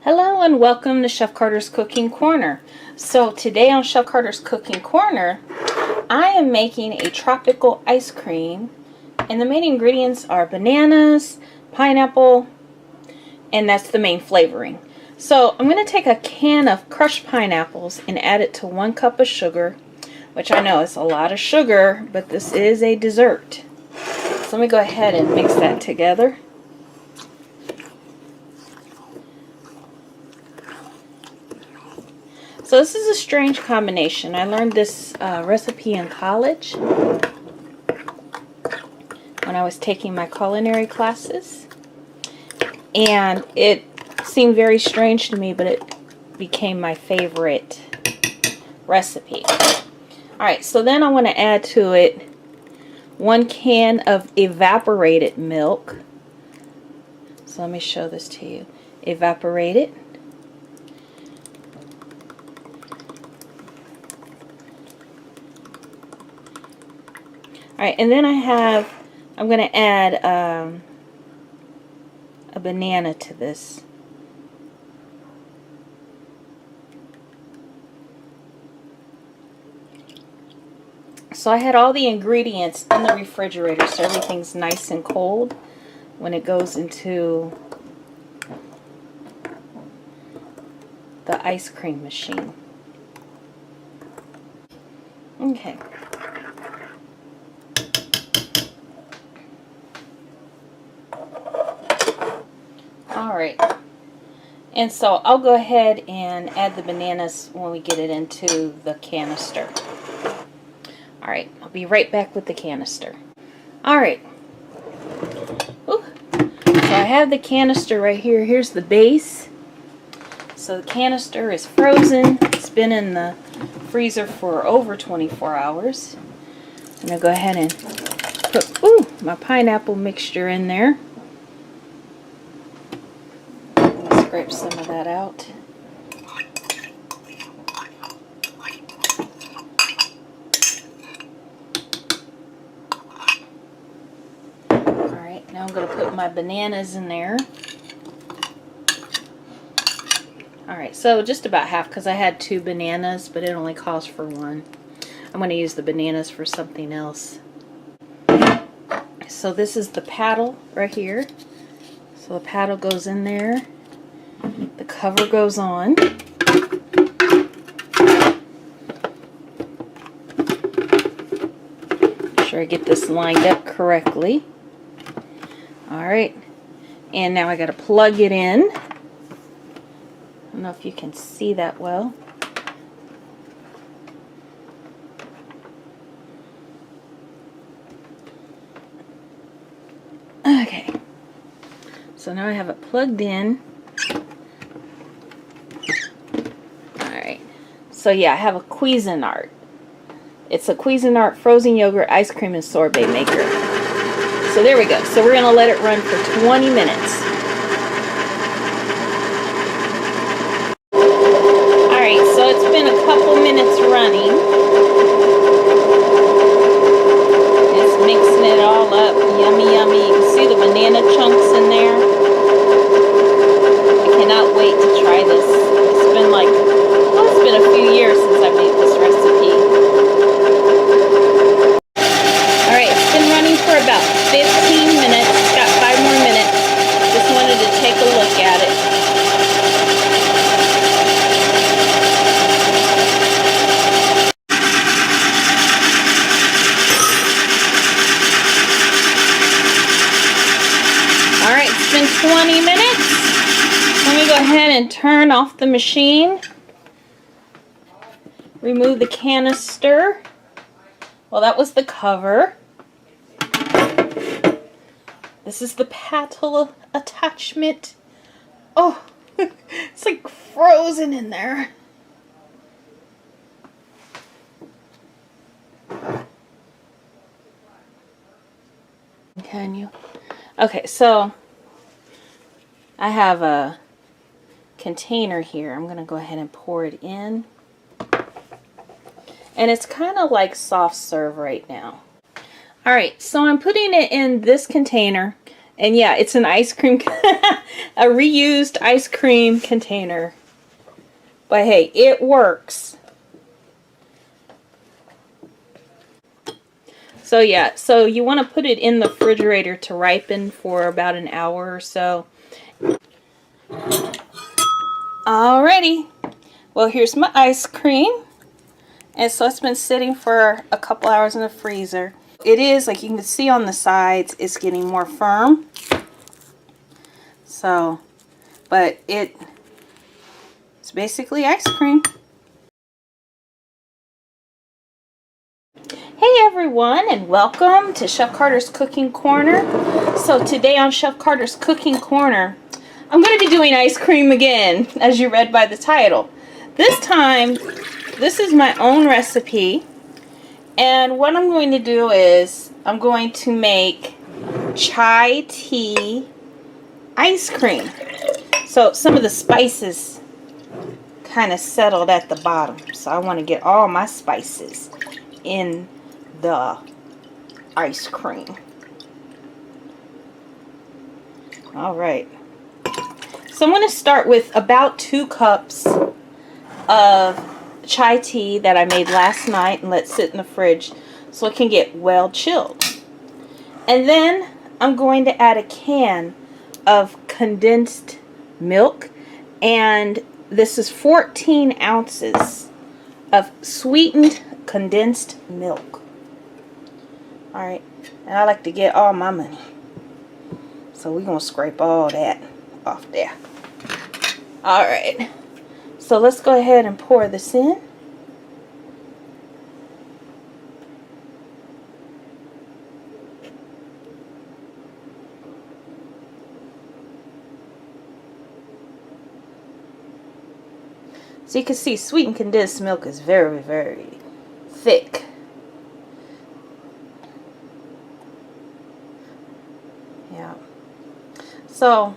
Hello and welcome to Chef Carter's Cooking Corner. So today on Chef Carter's Cooking Corner, I am making a tropical ice cream, and the main ingredients are bananas, pineapple, and that's the main flavoring. So I'm going to take a can of crushed pineapples and add it to 1 cup of sugar, which I know is a lot of sugar, but this is a dessert. So let me go ahead and mix that together. So this is a strange combination. I learned this recipe in college when I was taking my culinary classes, and it seemed very strange to me, but it became my favorite recipe. Alright, so then I want to add to it 1 can of evaporated milk. So let me show this to you. Evaporated. Alright, and then I'm going to add a banana to this. So I had all the ingredients in the refrigerator, so everything's nice and cold when it goes into the ice cream machine. Okay. Alright, and so I'll go ahead and add the bananas when we get it into the canister. Alright, I'll be right back with the canister. Alright, so I have the canister right here. Here's the base. So the canister is frozen. It's been in the freezer for over 24 hours. I'm going to go ahead and put my pineapple mixture in there. Scrape some of that out. Alright, now I'm going to put my bananas in there. Alright, so just about half, because I had 2 bananas, but it only calls for 1. I'm going to use the bananas for something else. So this is the paddle right here. So the paddle goes in there. The cover goes on. Make sure I get this lined up correctly. Alright, and now I got to plug it in. I don't know if you can see that well. Okay, so now I have it plugged in. So yeah, I have a Cuisinart. It's a Cuisinart frozen yogurt ice cream and sorbet maker. So there we go. So we're going to let it run for 20 minutes. Alright, so it's been a couple minutes running. It's mixing it all up. Yummy, yummy. You can see the banana chunks in there. I cannot wait to try this. It's been like... It's been a few years since I made this recipe. Alright, it's been running for about 15 minutes. It's got 5 more minutes. Just wanted to take a look at it. Alright, it's been 20 minutes. Let me go ahead and turn off the machine. Remove the canister. Well, that was the cover. This is the paddle attachment. Oh, it's like frozen in there. Can you? Okay, so I have a container here. I'm going to go ahead and pour it in. And it's kind of like soft serve right now. Alright, so I'm putting it in this container, And yeah, it's an ice cream, a reused ice cream container. But hey, it works. So yeah, so you want to put it in the refrigerator to ripen for about an hour or so. Alrighty, well here's my ice cream. And so it's been sitting for a couple hours in the freezer. It is, like you can see on the sides, it's getting more firm. So, but it's basically ice cream. Hey everyone, and welcome to Chef Carter's Cooking Corner. So today on Chef Carter's Cooking Corner, I'm going to be doing ice cream again, as you read by the title. This time, this is my own recipe, and what I'm going to do is I'm going to make chai tea ice cream. So some of the spices kind of settled at the bottom, so I want to get all my spices in the ice cream. Alright, so I'm going to start with about 2 cups of chai tea that I made last night and let sit in the fridge so it can get well chilled. And then I'm going to add a can of condensed milk, and this is 14 ounces of sweetened condensed milk. Alright, and I like to get all my money, so we're going to scrape all that off there. Alright, so let's go ahead and pour this in. So you can see sweetened condensed milk is very, very thick. Yeah. So,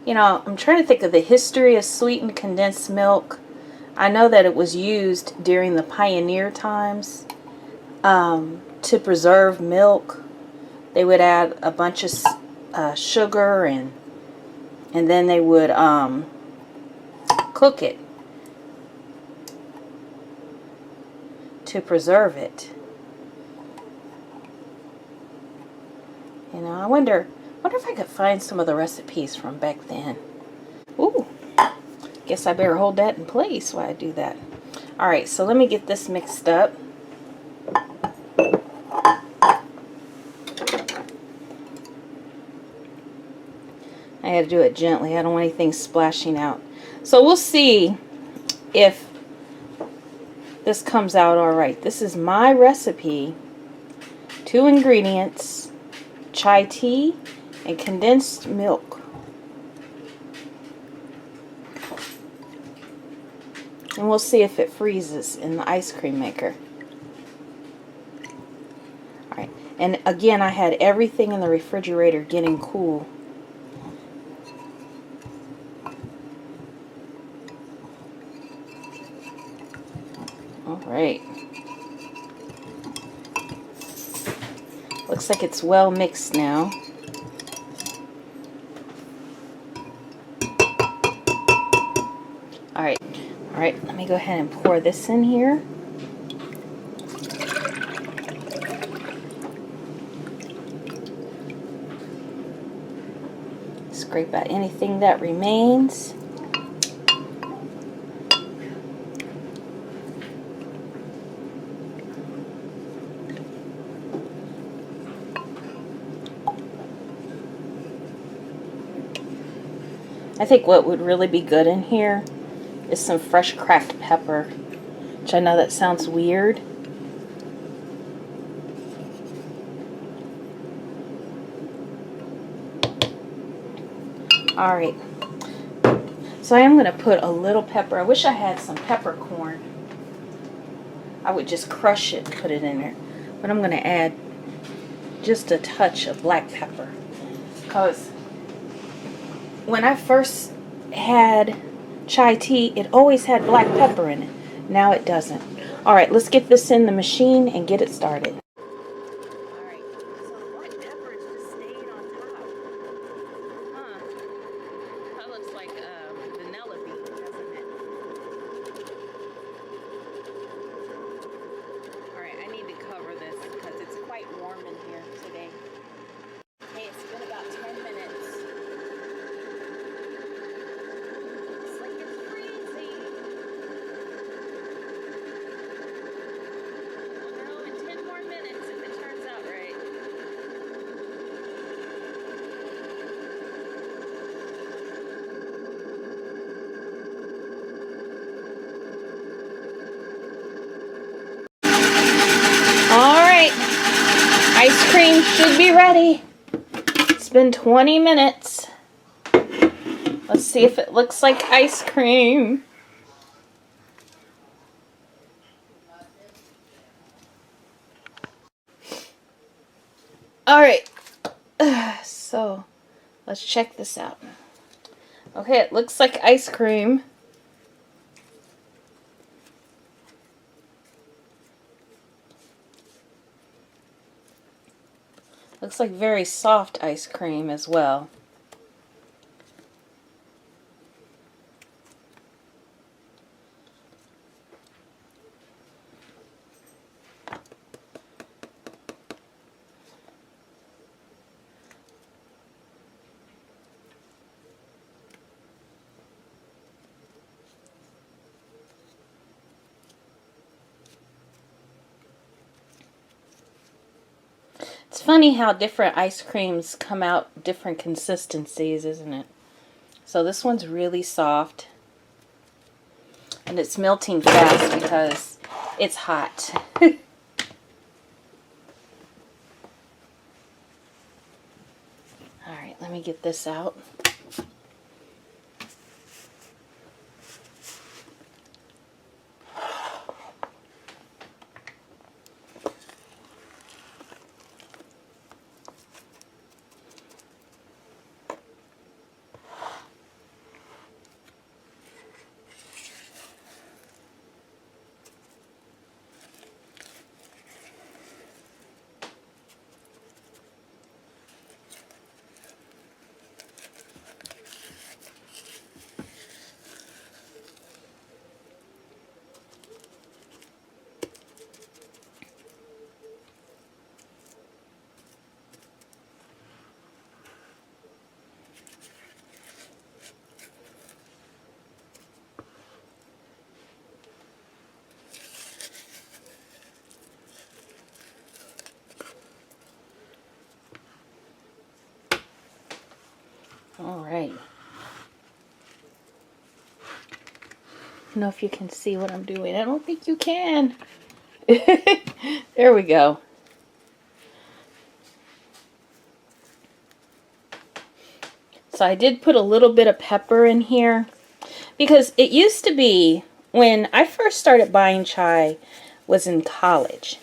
you know, I'm trying to think of the history of sweetened condensed milk. I know that it was used during the pioneer times to preserve milk. They would add a bunch of sugar and then they would cook it to preserve it. You know, I wonder if I could find some of the recipes from back then. Ooh, guess I better hold that in place while I do that. Alright, so let me get this mixed up. I had to do it gently. I don't want anything splashing out. So we'll see if this comes out alright. This is my recipe. 2 ingredients: chai tea and condensed milk. And we'll see if it freezes in the ice cream maker. Alright, and again, I had everything in the refrigerator getting cool. Alright. Looks like it's well mixed now. Alright, let me go ahead and pour this in here. Scrape out anything that remains. I think what would really be good in here is some fresh cracked pepper, which I know that sounds weird. Alright, so I am going to put a little pepper. I wish I had some peppercorn. I would just crush it and put it in there. But I'm going to add just a touch of black pepper, because when I first had chai tea, it always had black pepper in it. Now it doesn't. Alright, let's get this in the machine and get it started. Alright, so the black pepper just stayed on top. should be ready. It's been 20 minutes. Let's see if it looks like ice cream. Alright, so let's check this out. Okay, it looks like ice cream. Looks like very soft ice cream as well. It's funny how different ice creams come out different consistencies, isn't it? So this one's really soft. And it's melting fast because it's hot. Alright, let me get this out. Alright. I don't know if you can see what I'm doing. I don't think you can. There we go. So I did put a little bit of pepper in here because it used to be when I first started buying chai was in college.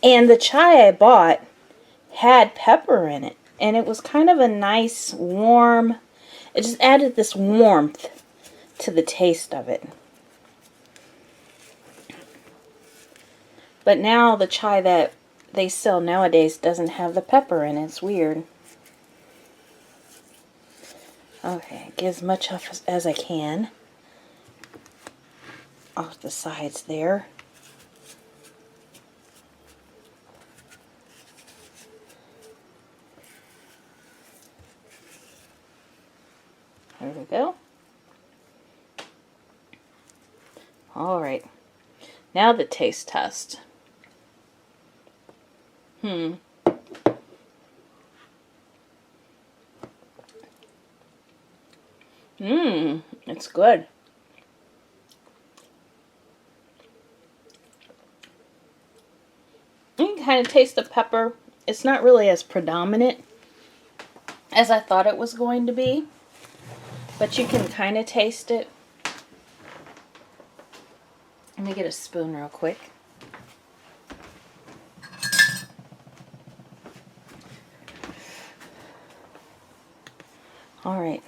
And the chai I bought had pepper in it. And it was kind of a nice warm, it just added this warmth to the taste of it. But now the chai that they sell nowadays doesn't have the pepper in it. It's weird. Okay, get as much off as I can off the sides there. There we go. Alright. Now the taste test. It's good. You can kind of taste the pepper. It's not really as predominant as I thought it was going to be, but you can kind of taste it. Let me get a spoon real quick. All right.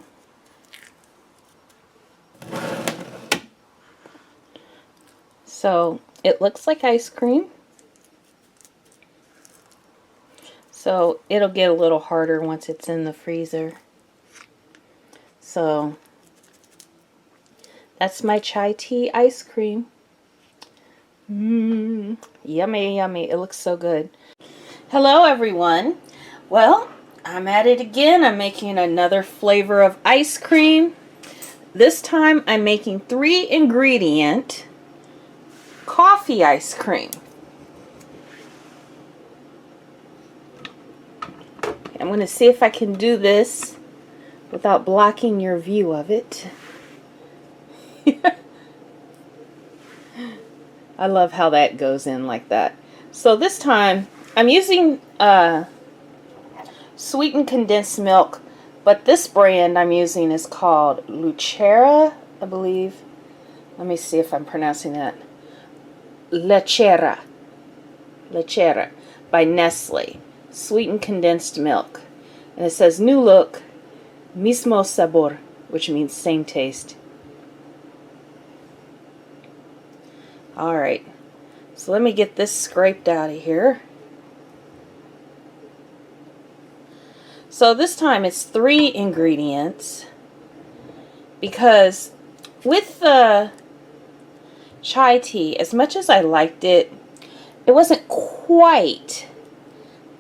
So it looks like ice cream. So it'll get a little harder once it's in the freezer. So that's my chai tea ice cream. Yummy, yummy. It looks so good. Hello, everyone. Well, I'm at it again. I'm making another flavor of ice cream. This time I'm making 3-ingredient coffee ice cream. I'm going to see if I can do this without blocking your view of it. I love how that goes in like that. So this time I'm using sweetened condensed milk, but this brand I'm using is called Lucera, I believe. Let me see if I'm pronouncing that. Lechera by Nestle. Sweetened condensed milk. And it says new look, mismo sabor, which means same taste. Alright, so let me get this scraped out of here. So this time it's 3 ingredients, because with the chai tea, as much as I liked it, it wasn't quite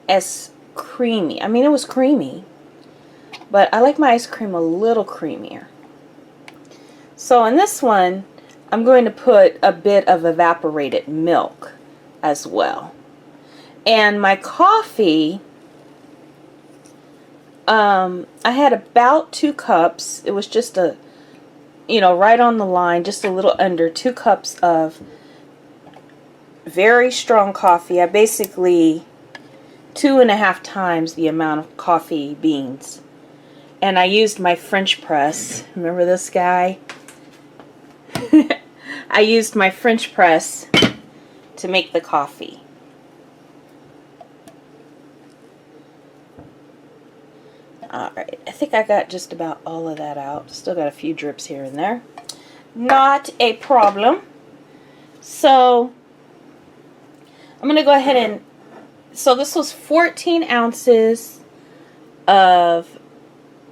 as creamy. I mean, it was creamy, but I like my ice cream a little creamier. So in this one, I'm going to put a bit of evaporated milk as well. And my coffee, I had about 2 cups. It was just a, right on the line, just a little under 2 cups of very strong coffee. I basically 2.5 times the amount of coffee beans. And I used my French press. Remember this guy? I used my French press to make the coffee. Alright, I think I got just about all of that out. Still got a few drips here and there. Not a problem. So, I'm going to go ahead and, so this was 14 ounces of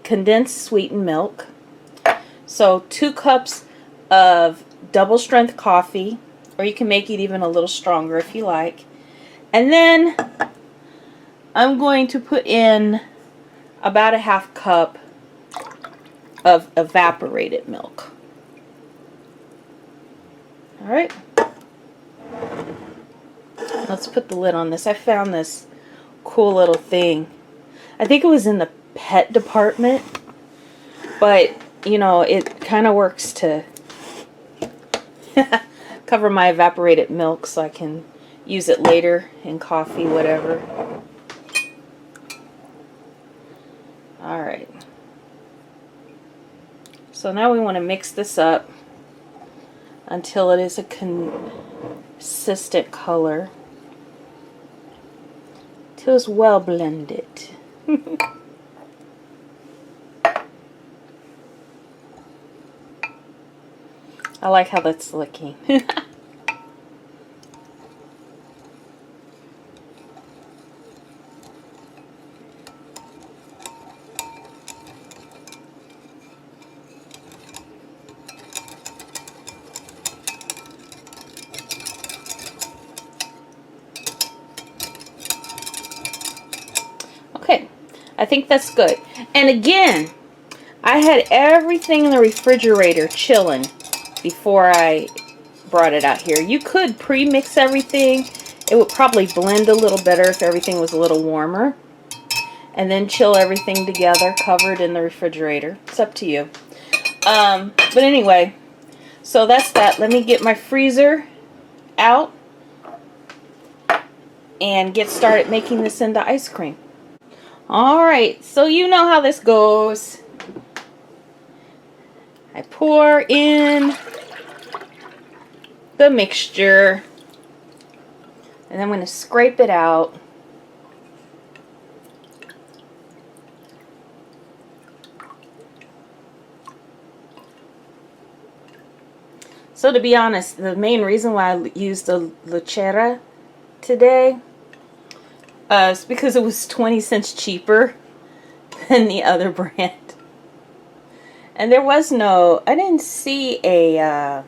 condensed sweetened milk. So 2 cups of double strength coffee, or you can make it even a little stronger if you like. And then I'm going to put in about 1/2 cup of evaporated milk. Alright. Let's put the lid on this. I found this cool little thing. I think it was in the pet department, but it kind of works to cover my evaporated milk so I can use it later in coffee, whatever. Alright. So now we want to mix this up until it is a consistent color. Till it's well blended. I like how that's looking. Okay, I think that's good. And again, I had everything in the refrigerator chilling before I brought it out here. You could pre-mix everything. It would probably blend a little better if everything was a little warmer. And then chill everything together, covered in the refrigerator. It's up to you. But anyway, so that's that. Let me get my freezer out and get started making this into ice cream. Alright, so you know how this goes. I pour in the mixture, and I'm going to scrape it out. So to be honest, the main reason why I used the Lucera today is because it was 20 cents cheaper than the other brand. And there was no, I didn't see a,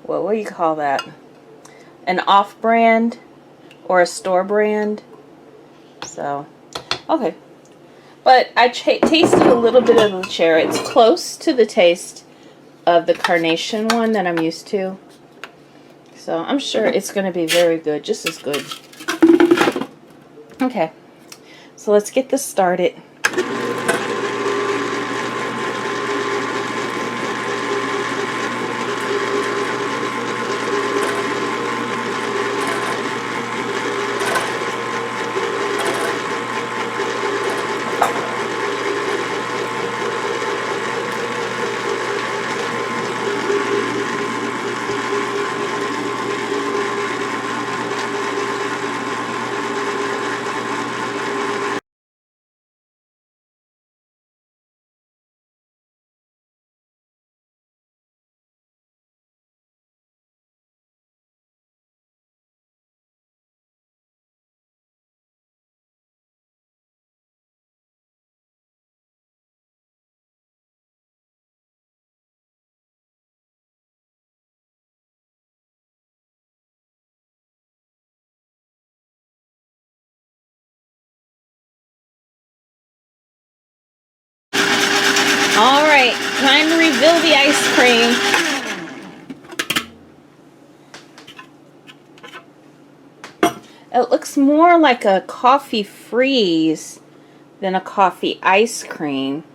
what do you call that? An off-brand or a store brand. So, okay. But I tasted a little bit of the Lucera. It's close to the taste of the Carnation one that I'm used to. So I'm sure it's going to be very good, just as good. Okay, so let's get this started. All right, time to reveal the ice cream. It looks more like a coffee freeze than a coffee ice cream.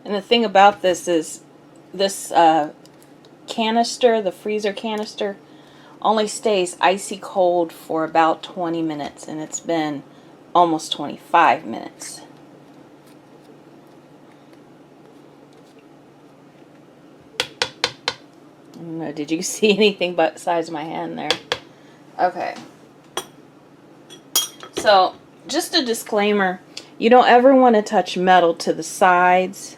And the thing about this is this canister, the freezer canister, only stays icy cold for about 20 minutes, and it's been almost 25 minutes. I don't know, did you see anything besides my hand there? Okay. So, just a disclaimer, you don't ever want to touch metal to the sides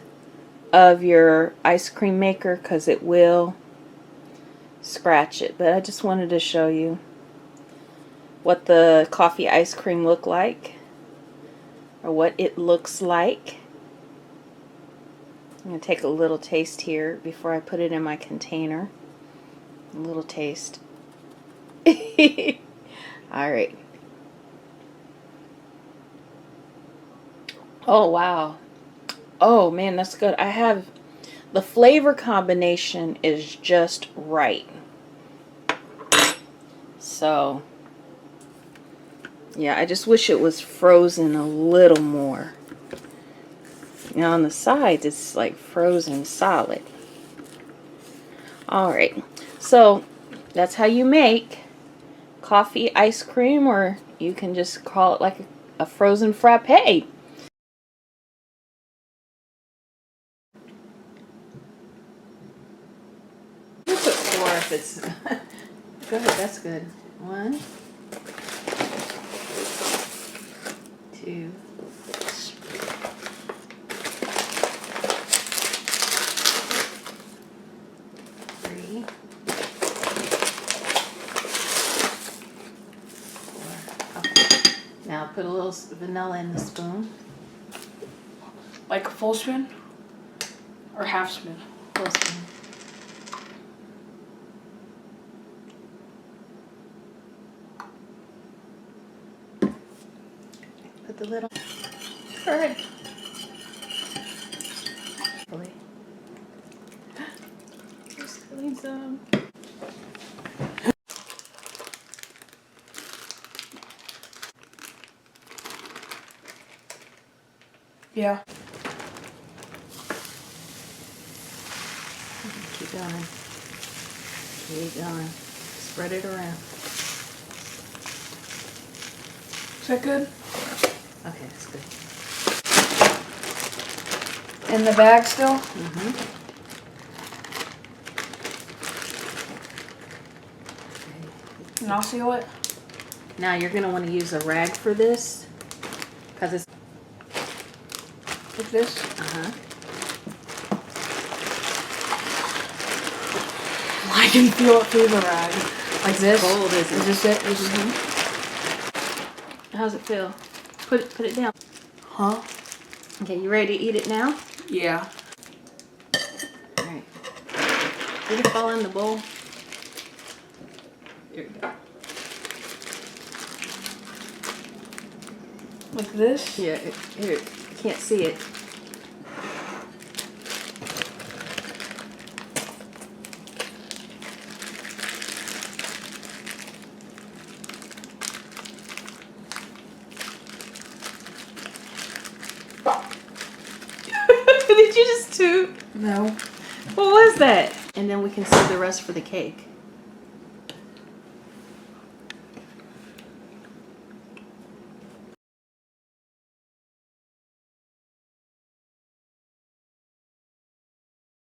of your ice cream maker because it will scratch it. But I just wanted to show you what the coffee ice cream look like, or what it looks like. I'm going to take a little taste here before I put it in my container. A little taste. Alright. Oh, wow. Oh, man, that's good. I have... The flavor combination is just right. So, yeah, I just wish it was frozen a little more. Now on the sides, it's like frozen solid. Alright, so that's how you make coffee ice cream, or you can just call it like a frozen frappe. We'll put 4 if it's... Go ahead, that's good. 1, 2, 3, 4. Okay. Now put a little vanilla in the spoon. Like a full spoon? Or half spoon? Full spoon. Put the lid on. Good. Just spilling some. Yeah. Keep going. Keep going. Spread it around. Is that good? Okay, that's good. In the bag still? Mm-hmm. And I'll seal it. Now you're going to want to use a rag for this, because it's... Like this? Uh-huh. I can feel it through the rag. Like this? Cold, isn't it? Is this it? This is How's it feel? Put it down. Huh? Okay, you ready to eat it now? Yeah. All right. Did it fall in the bowl? Here we go. Like this? Yeah, here. You can't see it. Did you just toot? No. What was that? And then we can save the rest for the cake.